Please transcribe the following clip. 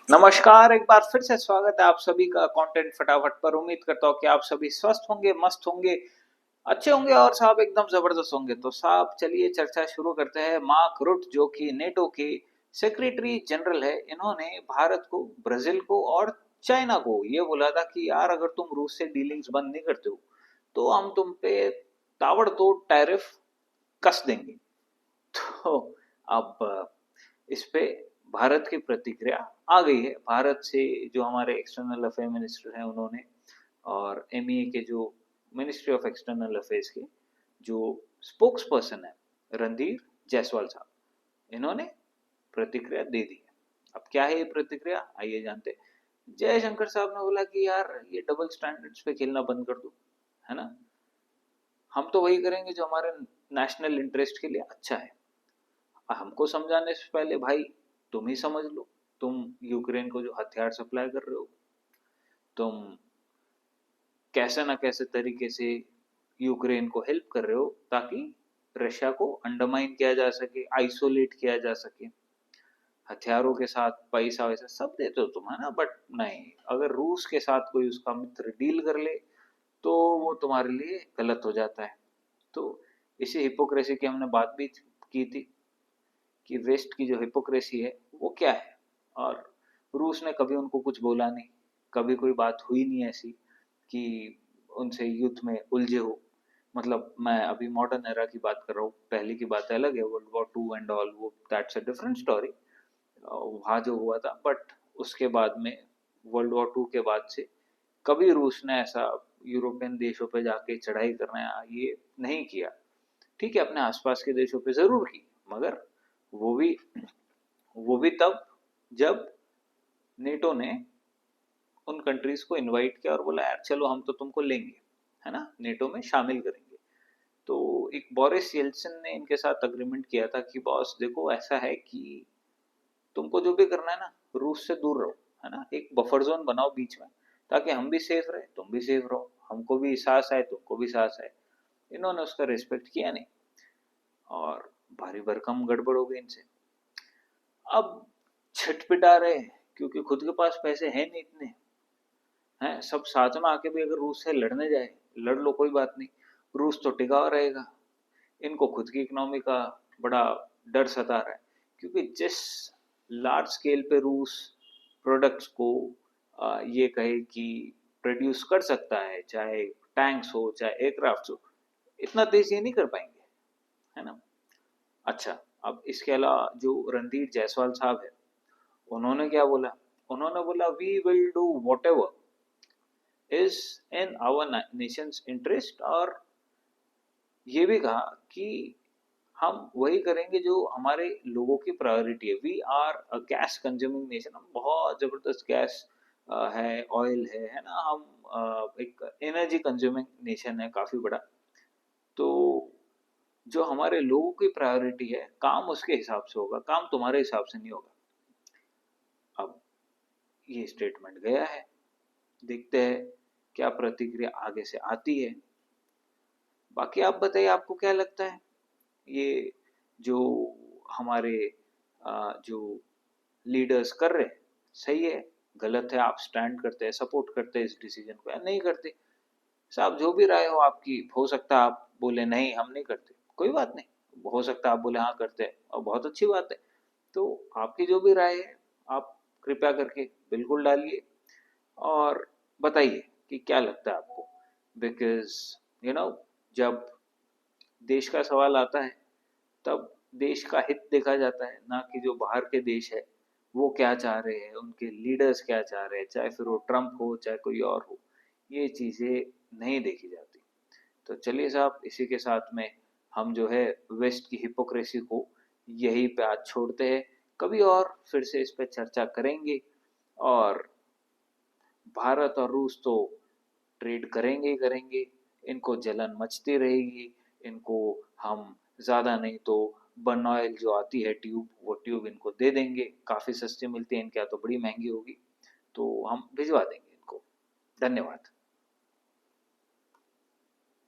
नमस्कार, एक बार फिर से स्वागत है आप सभी का कंटेंट फटाफट पर। उम्मीद करता हूँ कि आप सभी स्वस्थ होंगे, मस्त होंगे, अच्छे होंगे और साहब एकदम जबरदस्त होंगे। तो साहब चलिए चर्चा शुरू करते हैं। मार्क रुट जो कि नेटो के सेक्रेटरी जनरल है, इन्होंने भारत को, ब्राजील को और चाइना को ये बोला था कि यार अगर तुम रूस से डीलिंग्स बंद नहीं करते हो तो हम तुम पे ताबड़तोड़ टैरिफ कस देंगे। तो अब इस पे भारत की प्रतिक्रिया आ गई है। भारत से जो हमारे एक्सटर्नल अफेयर मिनिस्टर हैं उन्होंने, और एमईए के जो मिनिस्ट्री ऑफ एक्सटर्नल अफेयर्स के जो स्पोक्स पर्सन है रणधीर जायसवाल साहब, इन्होंने प्रतिक्रिया दे दी है। अब क्या है ये प्रतिक्रिया, आइए जानते हैं। जयशंकर साहब ने बोला कि यार ये डबल स्टैंडर्ड्स पे खेलना बंद कर दो, है ना। हम तो वही करेंगे जो हमारे नेशनल इंटरेस्ट के लिए अच्छा है। हमको समझाने से पहले भाई तुम ही समझ लो। तुम यूक्रेन को जो हथियार सप्लाई कर रहे हो, तुम कैसे ना कैसे तरीके से यूक्रेन को हेल्प कर रहे हो ताकि रशिया को अंडरमाइन किया जा सके, आइसोलेट किया जा सके। हथियारों के साथ पैसा वैसा सब देते हो तुम, है ना। बट नहीं, अगर रूस के साथ कोई उसका मित्र डील कर ले तो वो तुम्हारे लिए गलत हो जाता है। तो इसी हिपोक्रेसी की हमने बात भी की थी कि वेस्ट की जो हिपोक्रेसी है वो क्या है। और रूस ने कभी उनको कुछ बोला नहीं, कभी कोई बात हुई नहीं ऐसी कि उनसे युद्ध में उलझे हो। मतलब मैं अभी मॉडर्न एरा की बात कर रहा हूँ, पहले की बात अलग है, world war two and all, वो दैट्स अ डिफरेंट स्टोरी। वहाँ जो हुआ था, बट उसके बाद में वर्ल्ड वॉर टू के बाद से कभी रूस ने ऐसा यूरोपियन देशों पे जाके चढ़ाई करना ये नहीं किया। ठीक है, अपने आसपास के देशों पे जरूर की, मगर वो भी वो भी तब जब नेटो ने उन कंट्रीज को इनवाइट किया और बोला यार चलो हम तो तुमको लेंगे, है ना, नेटो में शामिल करेंगे। तो एक बोरिस येल्सिन ने इनके साथ अग्रीमेंट किया था कि बॉस देखो ऐसा है कि तुमको जो भी करना है ना, रूस से दूर रहो, है ना, एक बफर जोन बनाओ बीच में, ताकि हम भी सेफ रहे, तुम भी सेफ रहो, हमको भी सांस आए, तुमको भी सांस आए। इन्होंने उसका रिस्पेक्ट किया नहीं और भारी भरकम गड़बड़ हो गई इनसे। अब छटपिटा रहे क्योंकि खुद के पास पैसे हैं नहीं इतने, हैं सब साथ में आके भी अगर रूस से लड़ने जाए, लड़ लो कोई बात नहीं, रूस तो टिका हुआ रहेगा। इनको खुद की इकोनॉमी का बड़ा डर सता रहा है, क्योंकि जिस लार्ज स्केल पे रूस प्रोडक्ट्स को ये कहे कि प्रोड्यूस कर सकता है, चाहे टैंक्स हो चाहे एयरक्राफ्ट हो, इतना तेज ये नहीं कर पाएंगे, है ना। अच्छा, अब इसके अलावा जो रणधीर जायसवाल साहब है, उन्होंने क्या बोला, उन्होंने बोला we will do whatever is in our nation's interest. और ये भी कहा कि हम वही करेंगे जो हमारे लोगों की प्रायोरिटी है। We are a gas consuming nation, हम बहुत जबरदस्त गैस है, ऑयल है ना। हम एक एनर्जी कंज्यूमिंग नेशन है काफी बड़ा। तो जो हमारे लोगों की प्रायोरिटी है, काम उसके हिसाब से होगा, काम तुम्हारे हिसाब से नहीं होगा। अब ये स्टेटमेंट गया है, देखते हैं क्या प्रतिक्रिया आगे से आती है। बाकी आप बताइए, आपको क्या लगता है ये जो हमारे जो लीडर्स कर रहे हैं, सही है, गलत है? आप स्टैंड करते हैं, सपोर्ट करते हैं इस डिसीजन को या नहीं करते? साहब जो भी राय हो आपकी, हो सकता है आप बोले नहीं हम नहीं करते, कोई बात नहीं, हो सकता है आप बोले हाँ करते हैं और बहुत अच्छी बात है। तो आपकी जो भी राय है आप कृपया करके बिल्कुल डालिए और बताइए कि क्या लगता है आपको। बिकॉज यू नो, जब देश का सवाल आता है तब देश का हित देखा जाता है, ना कि जो बाहर के देश है वो क्या चाह रहे हैं, उनके लीडर्स क्या चाह रहे हैं, चाहे फिर वो ट्रम्प हो चाहे कोई और हो, ये चीजें नहीं देखी जाती। तो चलिए साहब, इसी के साथ में हम जो है वेस्ट की हिपोक्रेसी को यहीं पे आज छोड़ते हैं। कभी और फिर से इस पे चर्चा करेंगे। और भारत और रूस तो ट्रेड करेंगे ही करेंगे, इनको जलन मचती रहेगी। इनको हम ज़्यादा नहीं तो बर्न ऑयल जो आती है ट्यूब, वो ट्यूब इनको दे देंगे, काफ़ी सस्ती मिलती है इनके यहाँ, तो बड़ी महंगी होगी, तो हम भिजवा देंगे इनको। धन्यवाद।